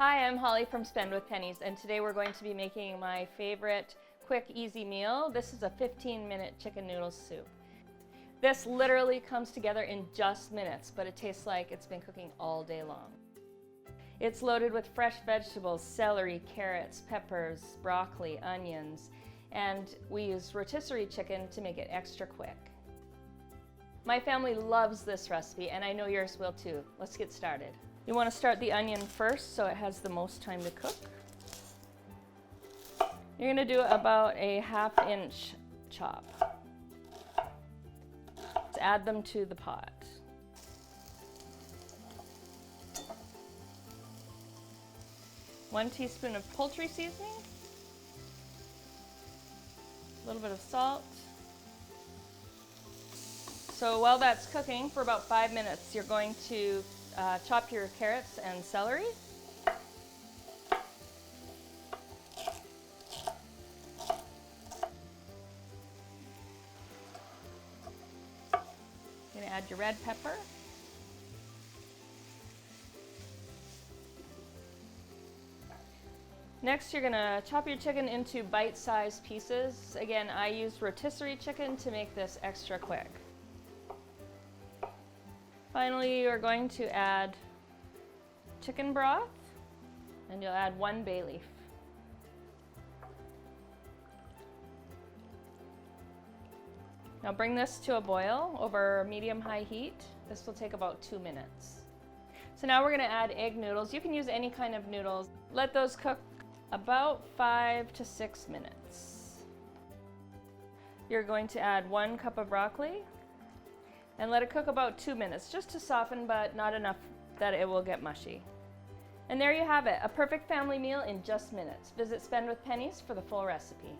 Hi, I'm Holly from Spend with Pennies, and today we're going to be making my favorite quick, easy meal. This is a 15-minute chicken noodle soup. This literally comes together in just minutes, but it tastes like it's been cooking all day long. It's loaded with fresh vegetables, celery, carrots, peppers, broccoli, onions, and we use rotisserie chicken to make it extra quick. My family loves this recipe, and I know yours will too. Let's get started. You want to start the onion first so it has the most time to cook. You're going to do about a 1/2 inch chop. Let's add them to the pot. One teaspoon of poultry seasoning, a little bit of salt. So while that's cooking for about 5 minutes, you're going to chop your carrots and celery. You're going to add your red pepper. Next, you're going to chop your chicken into bite-sized pieces. Again, I use rotisserie chicken to make this extra quick. Finally, you're going to add chicken broth, and you'll add 1 bay leaf. Now bring this to a boil over medium-high heat. This will take about 2 minutes. So now we're going to add egg noodles. You can use any kind of noodles. Let those cook about 5 to 6 minutes. You're going to add 1 cup of broccoli and let it cook about 2 minutes, just to soften, but not enough that it will get mushy. And there you have it, a perfect family meal in just minutes. Visit Spend with Pennies for the full recipe.